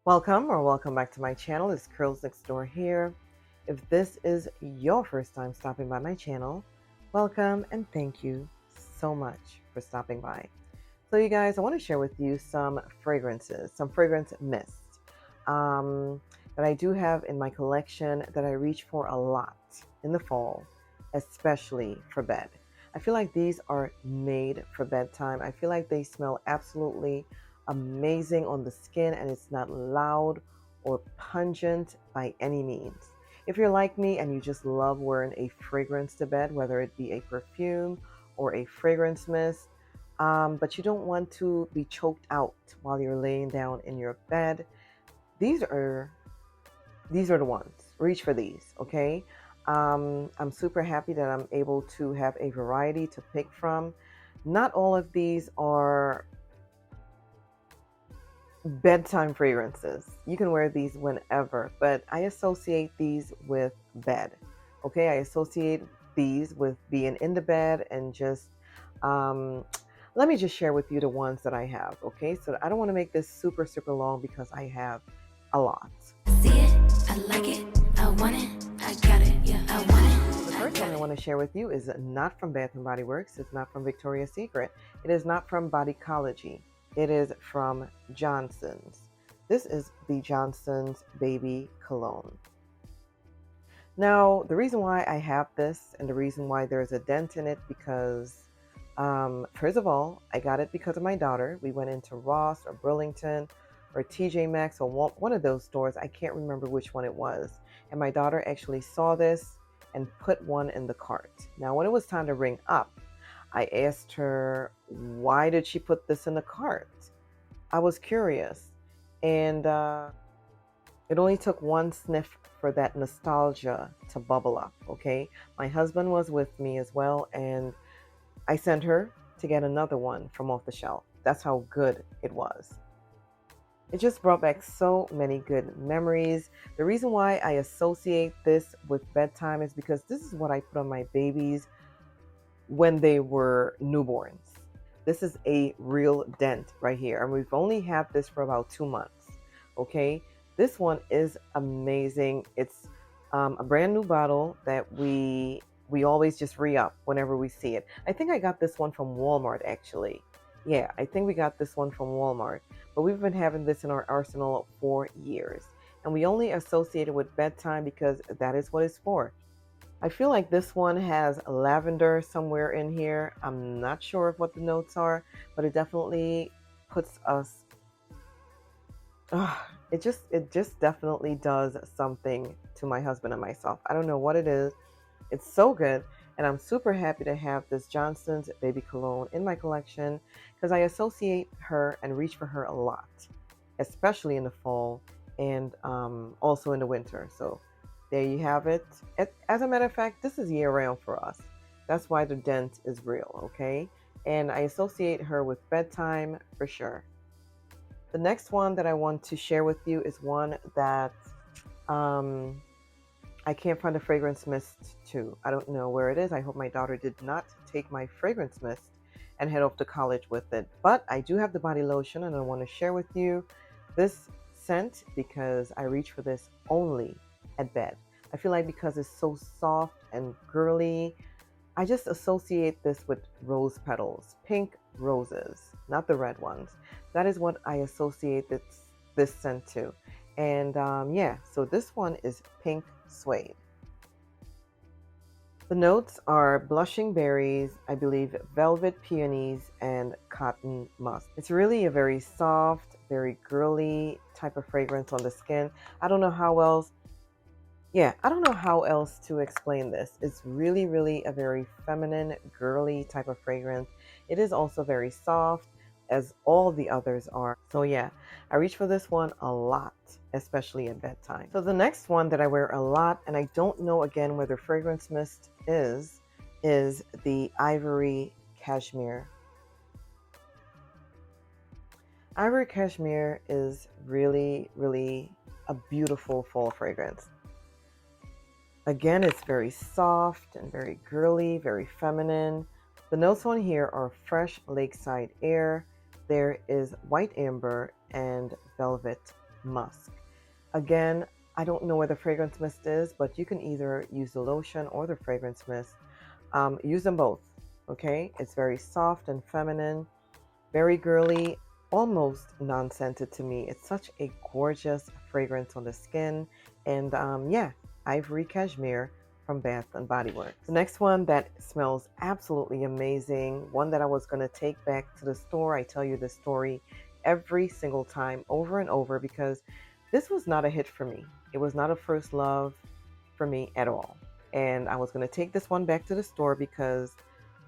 Welcome back to my channel. It's Curls Next Door here. If this is your first time stopping by my channel, welcome and thank you so much for stopping by. So you guys, I want to share with you some fragrances, some fragrance mists that I do have in my collection that I reach for a lot in the fall, especially for bed. I feel like these are made for bedtime. I feel like they smell absolutely amazing on the skin and it's not loud or pungent by any means. If you're like me and you just love wearing a fragrance to bed, whether it be a perfume or a fragrance mist, but you don't want to be choked out while you're laying down in your bed, these are the ones. Reach for these, okay? I'm super happy that I'm able to have a variety to pick from. Not all of these are bedtime fragrances. You can wear these whenever, but I associate these with bed. Okay, I associate these with being in the bed and just um let me just share with you the ones that I have. Okay, so I don't want to make this super long because I have a lot. See it, I like it, I want it, I got it, yeah, I want it. The first one I want to share with you is not from Bath and Body Works. It's not from Victoria's Secret. It is not from Bodycology. It is from Johnson's. This is the Johnson's Baby Cologne. Now, the reason why I have this and the reason why there's a dent in it because, first of all, I got it because of my daughter. We went into Ross or Burlington or TJ Maxx or one of those stores. I can't remember which one it was. And my daughter actually saw this and put one in the cart. Now, when it was time to ring up, I asked her, why did she put this in the cart? I was curious. And it only took one sniff for that nostalgia to bubble up, okay? My husband was with me as well, and I sent her to get another one from off the shelf. That's how good it was. It just brought back so many good memories. The reason why I associate this with bedtime is because this is what I put on my babies when they were newborns. This is a real dent right here. And we've only had this for about 2 months. Okay. This one is amazing. It's a brand new bottle that we always just re-up whenever we see it. I think I got this one from Walmart actually. Yeah, I think we got this one from Walmart. But we've been having this in our arsenal for years. And we only associate it with bedtime because that is what it's for. I feel like this one has lavender somewhere in here. I'm not sure of what the notes are, but it definitely puts us. It just definitely does something to my husband and myself. I don't know what it is. It's so good, and I'm super happy to have this Johnson's Baby Cologne in my collection because I associate her and reach for her a lot, especially in the fall and also in the winter. So there you have it. As a matter of fact, this is year round for us. That's why the dent is real, okay? And I associate her with bedtime for sure. The next one that I want to share with you is one that um, I can't find a fragrance mist to. I don't know where it is. I hope my daughter did not take my fragrance mist and head off to college with it. But I do have the body lotion and I want to share with you this scent because I reach for this only at bed. I feel like because it's so soft and girly, I just associate this with rose petals, pink roses, not the red ones. That is what I associate this scent to. And yeah, so this one is pink suede. The notes are blushing berries, I believe velvet peonies, and cotton musk. It's really a very soft, very girly type of fragrance on the skin. I don't know how else I don't know how else to explain this. It's really a very feminine, girly type of fragrance. It is also very soft, as all the others are. So yeah, I reach for this one a lot, especially at bedtime. So the next one that I wear a lot, and I don't know again where the fragrance mist is the Ivory Cashmere. Ivory Cashmere is really a beautiful fall fragrance. Again, it's very soft and very girly, very feminine. The notes on here are fresh lakeside air. There is white amber and velvet. musk. Again, I don't know where the fragrance mist is, but you can either use the lotion or the fragrance mist. Use them both, okay? It's very soft and feminine, very girly, almost non-scented to me. It's such a gorgeous fragrance on the skin. And yeah, Ivory Cashmere from Bath and Body Works. The next one that smells absolutely amazing, one that I was going to take back to the store. I tell you this story every single time, over and over, because this was not a hit for me. It was not a first love for me at all. And I was going to take this one back to the store because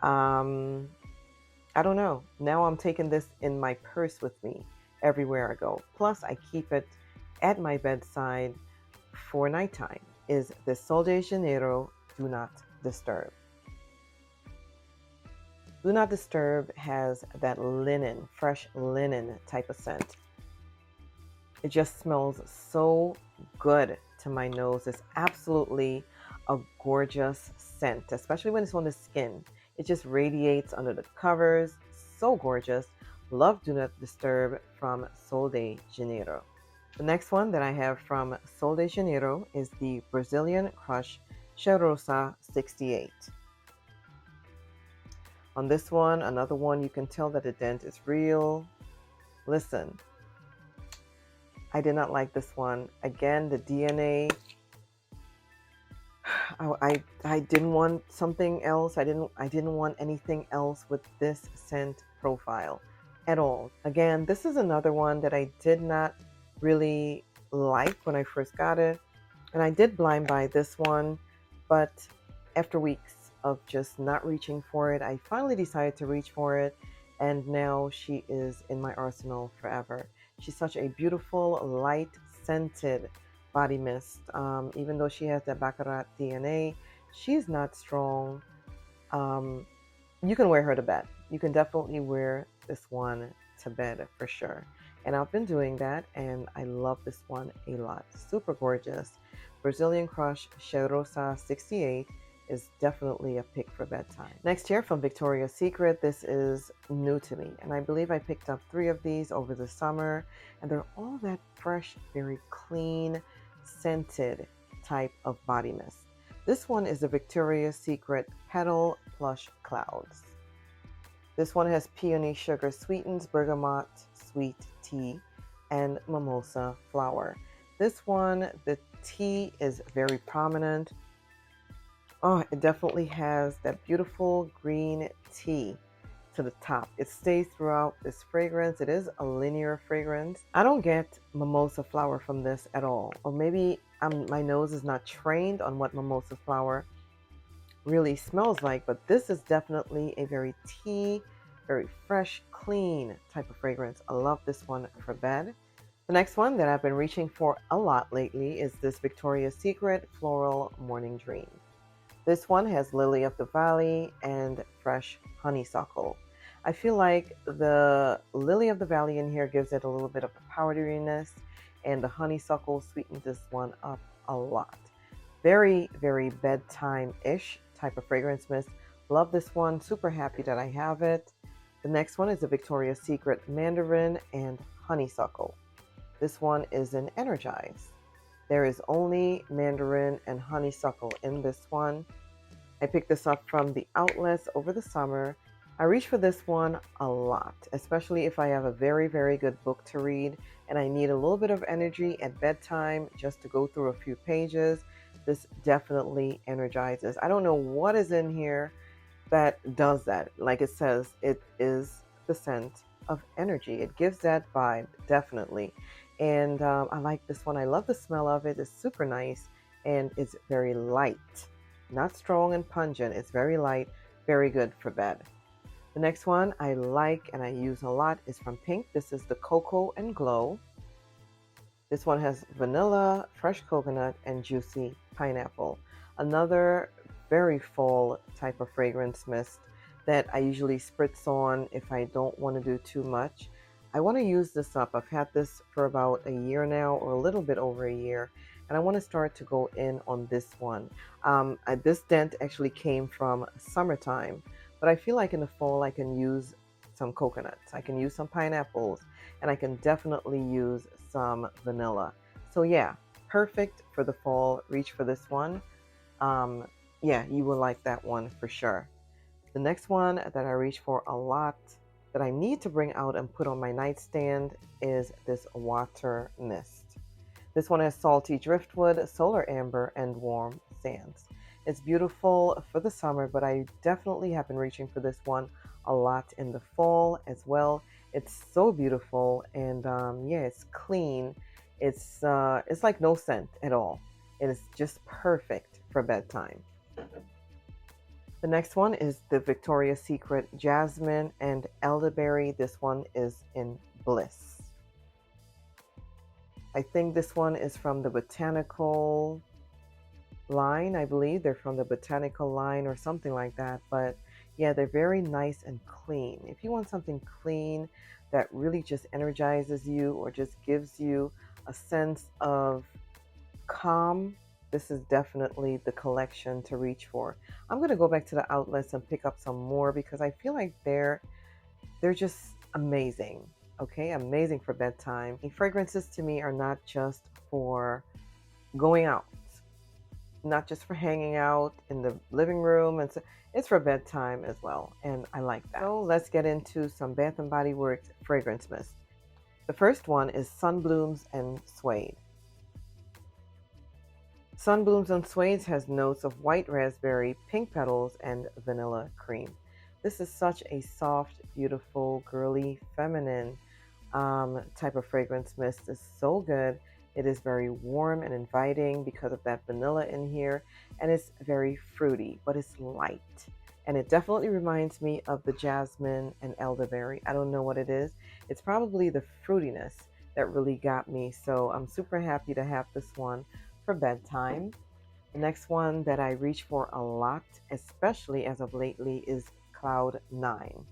um, I don't know. Now I'm taking this in my purse with me everywhere I go. Plus, I keep it at my bedside for nighttime. Is the Sol de Janeiro Do Not Disturb. Do Not Disturb has that linen, fresh linen type of scent. It just smells so good to my nose. It's absolutely a gorgeous scent, especially when it's on the skin. It just radiates under the covers. So gorgeous. Love Do Not Disturb from Sol de Janeiro. The next one that I have from Sol de Janeiro is the Brazilian Crush Cheirosa 68. On this one, another one, you can tell that the dent is real. Listen, I did not like this one. Again, the DNA. I didn't want something else. I didn't want anything else with this scent profile at all. Again, this is another one that I did not really like when I first got it. And I did blind buy this one, but after weeks of just not reaching for it, I finally decided to reach for it, and now she is in my arsenal forever. She's such a beautiful, light scented body mist. Even though she has that Baccarat DNA, she's not strong. Um, you can wear her to bed. You can definitely wear this one to bed for sure. And I've been doing that, and I love this one a lot. Super gorgeous. Brazilian Crush Cheirosa 68 is definitely a pick for bedtime. Next here from Victoria's Secret, this is new to me, and I believe I picked up 3 of these over the summer, and they're all that fresh, very clean, scented type of body mist. This one is the Victoria's Secret Petal Plush Clouds. This one has peony sugar sweetens, bergamot sweet tea, and mimosa flower. This one, the tea is very prominent. Oh, it definitely has that beautiful green tea to the top. It stays throughout this fragrance. It is a linear fragrance. I don't get mimosa flower from this at all. Or maybe my nose is not trained on what mimosa flower really smells like, but this is definitely a very tea, very fresh, clean type of fragrance. I love this one for bed. The next one that I've been reaching for a lot lately is this Victoria's Secret Floral Morning Dream. This one has Lily of the Valley and fresh honeysuckle. I feel like the Lily of the Valley in here gives it a little bit of a powderiness, and the honeysuckle sweetens this one up a lot. Very, very bedtime-ish type of fragrance mist. Love this one. Super happy that I have it. The next one is the Victoria's Secret Mandarin and Honeysuckle. This one is an Energize. There is only mandarin and honeysuckle in this one. I picked this up from the outlets over the summer. I reach for this one a lot, especially if I have a very, very good book to read and I need a little bit of energy at bedtime just to go through a few pages. This definitely energizes. I don't know what is in here that does that. Like it says, it is the scent of energy. It gives that vibe, definitely. And I like this one. I love the smell of it. It's super nice and it's very light. Not strong and pungent. It's very light, very good for bed. The next one I like and I use a lot is from Pink. This is the Cocoa and Glow. This one has vanilla, fresh coconut, and juicy pineapple. Another very fall type of fragrance mist that I usually spritz on if I don't want to do too much. I want to use this up. I've had this for about a year now, or a little bit over a year, and I want to start to go in on this one. This dent actually came from summertime, but I feel like in the fall I can use some coconuts, I can use some pineapples, and I can definitely use some vanilla. So yeah, perfect for the fall. Reach for this one. Um, yeah, you will like that one for sure. The next one that I reach for a lot that I need to bring out and put on my nightstand is this water mist. This one has salty driftwood, solar amber, and warm sands. It's beautiful for the summer, but I definitely have been reaching for this one a lot in the fall as well. It's so beautiful, and yeah, it's clean. It's like no scent at all. It is just perfect for bedtime. The next one is the Victoria's Secret Jasmine and Elderberry. This one is in Bliss. I think this one is from the botanical line. I believe they're from the botanical line or something like that. But yeah, they're very nice and clean. If you want something clean that really just energizes you or just gives you a sense of calm, this is definitely the collection to reach for. I'm going to go back to the outlets and pick up some more because I feel like they're just amazing. Okay, amazing for bedtime. And fragrances to me are not just for going out, not just for hanging out in the living room, and so it's for bedtime as well. And I like that. So let's get into some Bath and Body Works fragrance mist. The first one is Sunblooms and Suede. Sunblooms and Suede has notes of white raspberry, pink petals, and vanilla cream. This is such a soft, beautiful, girly, feminine type of fragrance mist. It's so good. It is very warm and inviting because of that vanilla in here, and it's very fruity, but it's light. And it definitely reminds me of the jasmine and elderberry. I don't know what it is. It's probably the fruitiness that really got me. So I'm super happy to have this one for bedtime. The next one that I reach for a lot, especially as of lately, is Cloud 9.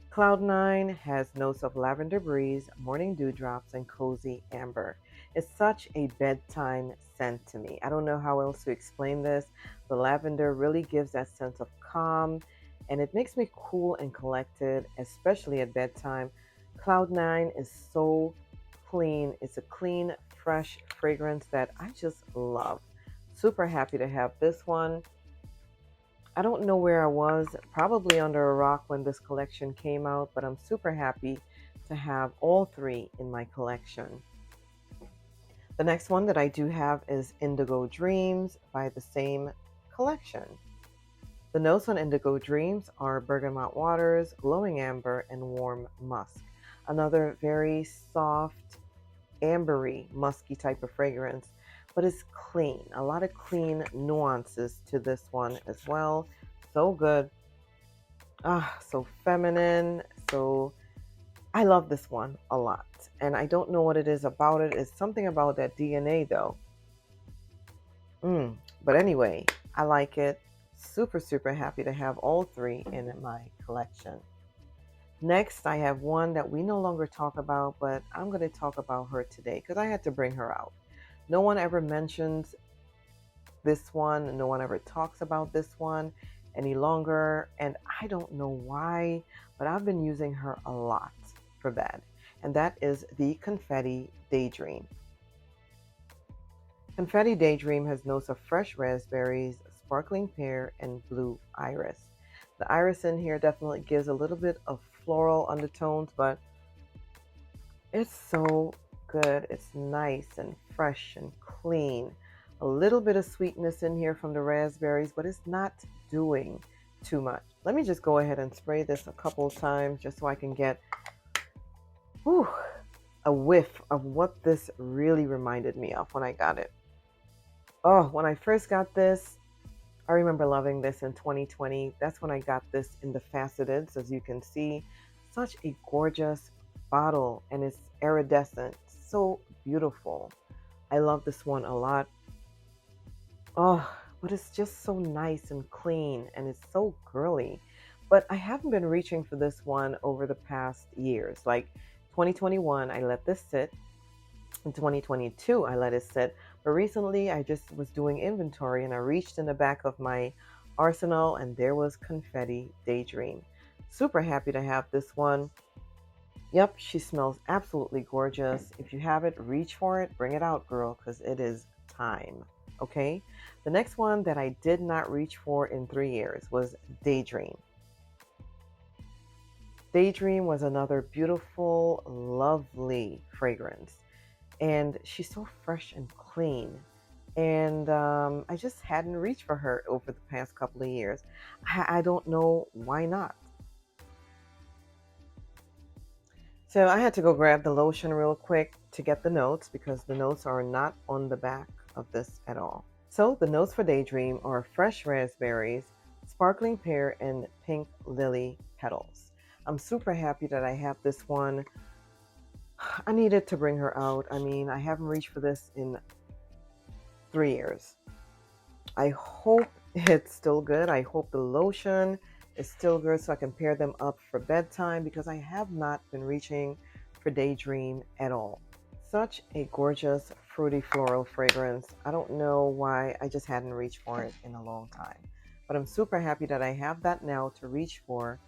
Cloud 9 has notes of lavender breeze, morning dewdrops, and cozy amber. It's such a bedtime scent to me. I don't know how else to explain this. The lavender really gives that sense of calm, and it makes me cool and collected, especially at bedtime. Cloud 9 is so clean. It's a clean, fresh fragrance that I just love. Super happy to have this one. I don't know where I was, probably under a rock when this collection came out, but I'm super happy to have all three in my collection. The next one that I do have is Indigo Dreams by the same collection. The notes on Indigo Dreams are bergamot waters, glowing amber, and warm musk. Another very soft, ambery, musky type of fragrance, but it's clean. A lot of clean nuances to this one as well. So good. So feminine. So I love this one a lot. And I don't know what it is about it. It's something about that DNA though. But anyway, I like it. Super, super happy to have all three in my collection. Next, I have one that we no longer talk about, but I'm going to talk about her today because I had to bring her out. No one ever mentions this one. No one ever talks about this one any longer. And I don't know why, but I've been using her a lot for bed. And that is the Confetti Daydream. Confetti Daydream has notes of fresh raspberries, sparkling pear, and blue iris. The iris in here definitely gives a little bit of floral undertones, but it's so good. It's nice and fresh and clean. A little bit of sweetness in here from the raspberries, but it's not doing too much. Let me just go ahead and spray this a couple of times just so I can get a whiff of what this really reminded me of when I got it. Oh, when I first got this, I remember loving this in 2020. That's when I got this in the faceteds, as you can see. Such a gorgeous bottle, and it's iridescent. So beautiful. I love this one a lot. Oh, but it's just so nice and clean, and it's so girly. But I haven't been reaching for this one over the past years. Like 2021, I let this sit. In 2022, I let it sit. But recently, I just was doing inventory and I reached in the back of my arsenal and there was Confetti Daydream. Super happy to have this one. Yep, she smells absolutely gorgeous. If you have it, reach for it, bring it out, girl, because it is time. Okay? The next one that I did not reach for in 3 years was Daydream. Daydream was another beautiful, lovely fragrance. And she's so fresh and clean. And I just hadn't reached for her over the past couple of years. I don't know why not. So I had to go grab the lotion real quick to get the notes because the notes are not on the back of this at all. So the notes for Daydream are fresh raspberries, sparkling pear, and pink lily petals. I'm super happy that I have this one. I needed to bring her out. I mean, I haven't reached for this in 3 years. I hope it's still good. I hope the lotion is still good so I can pair them up for bedtime because I have not been reaching for Daydream at all. Such a gorgeous fruity floral fragrance. I don't know why I just hadn't reached for it in a long time. But I'm super happy that I have that now to reach for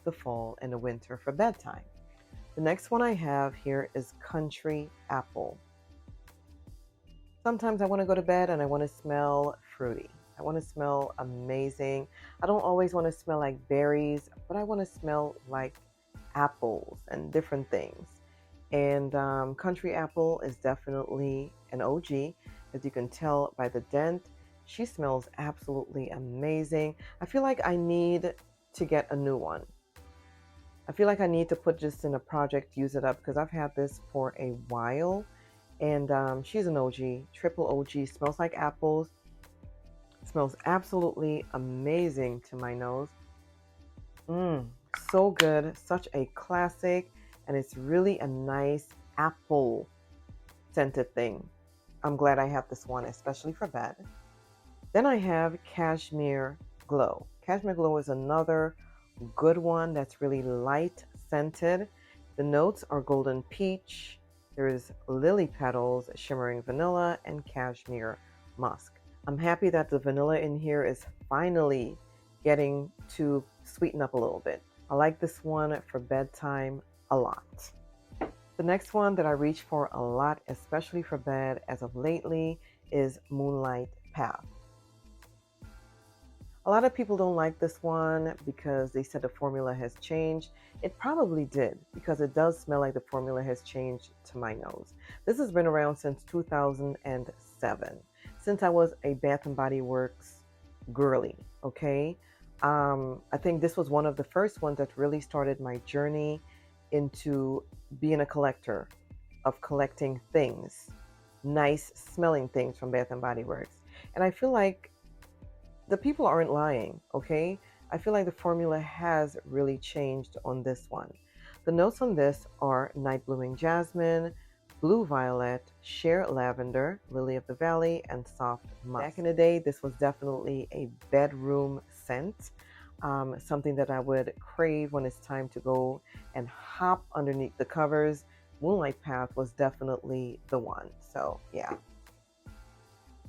the fall and the winter for bedtime. The next one I have here is Country Apple. Sometimes I want to go to bed and I want to smell fruity. I want to smell amazing. I don't always want to smell like berries, but I want to smell like apples and different things. And Country Apple is definitely an OG, as you can tell by the dent. She smells absolutely amazing. I feel like I need to get a new one. I feel like I need to put this in a project, use it up, because I've had this for a while. And she's an OG, triple OG, smells like apples, smells absolutely amazing to my nose. Mmm, so good, such a classic, and it's really a nice apple scented thing. I'm glad I have this one, especially for bed. Then I have Cashmere Glow. Cashmere Glow is another good one that's really light scented. The notes are golden peach, there's lily petals, shimmering vanilla, and cashmere musk. I'm happy that the vanilla in here is finally getting to sweeten up a little bit. I like this one for bedtime a lot. The next one that I reach for a lot, especially for bed as of lately, is Moonlight Path. A lot of people don't like this one because they said the formula has changed. It probably did because it does smell like the formula has changed to my nose. This has been around since 2007, since I was a Bath and Body Works girly, okay? I think this was one of the first ones that really started my journey into being a collector of collecting things, nice smelling things from Bath and Body Works. And I feel like the people aren't lying, okay? I feel like the formula has really changed on this one. The notes on this are night blooming jasmine, blue violet, sheer lavender, lily of the valley, and soft musk. Back in the day, this was definitely a bedroom scent, something that I would crave when it's time to go and hop underneath the covers. Moonlight Path was definitely the one. So, yeah.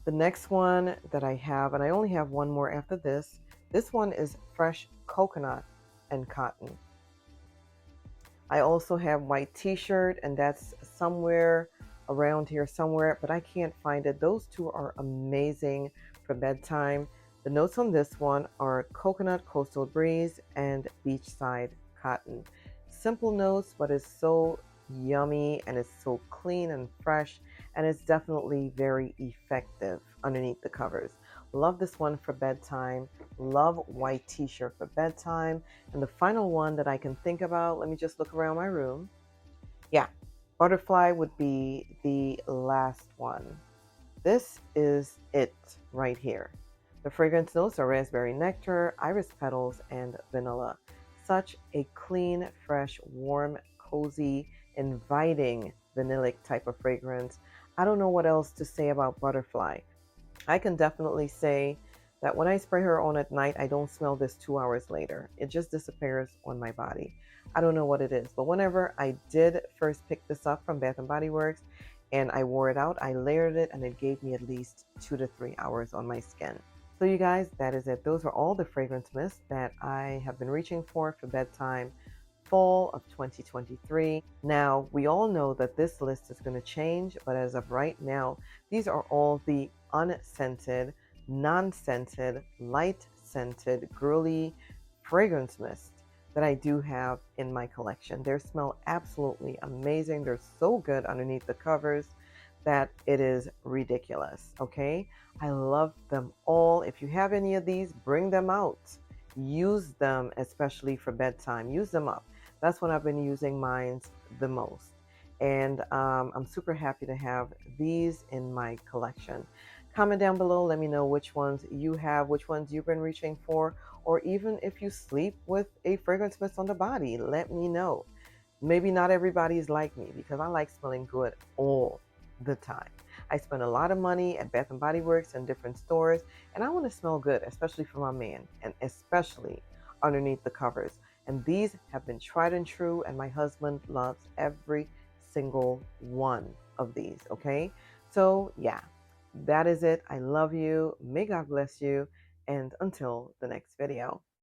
The next one that I have, and I only have one more after this one is fresh coconut and cotton. I also have white t-shirt, and that's somewhere around here somewhere, but I can't find it. Those two are amazing for bedtime. The notes on this one are coconut, coastal breeze, and beachside cotton. Simple notes, but it's so yummy and it's so clean and fresh, and it's definitely very effective underneath the covers. Love this one for bedtime. Love white t-shirt for bedtime. And the final one that I can think about, let me just look around my room. Yeah, butterfly would be the last one. This is it right here. The fragrance notes are raspberry nectar, iris petals, and vanilla. Such a clean, fresh, warm, cozy, inviting vanillic type of fragrance. I don't know what else to say about butterfly. I can definitely say that when I spray her on at night, I don't smell this 2 hours later. It just disappears on my body. I don't know what it is, but whenever I did first pick this up from Bath and Body Works and I wore it out, I layered it and it gave me at least 2 to 3 hours on my skin. So you guys, that is it. Those are all the fragrance mists that I have been reaching for bedtime fall of 2023. Now, we all know that this list is going to change, but as of right now, these are all the unscented, non-scented, light-scented, girly fragrance mist that I do have in my collection. They smell absolutely amazing. They're so good underneath the covers that it is ridiculous, okay? I love them all. If you have any of these, bring them out. Use them, especially for bedtime. Use them up. That's when I've been using mine the most. And I'm super happy to have these in my collection. Comment down below. Let me know which ones you have, which ones you've been reaching for, or even if you sleep with a fragrance mist on the body, let me know. Maybe not everybody is like me because I like smelling good all the time. I spend a lot of money at Bath and Body Works and different stores, and I want to smell good, especially for my man, and especially underneath the covers. And these have been tried and true, and my husband loves every single one of these, okay? So, yeah, that is it. I love you. May God bless you. And until the next video.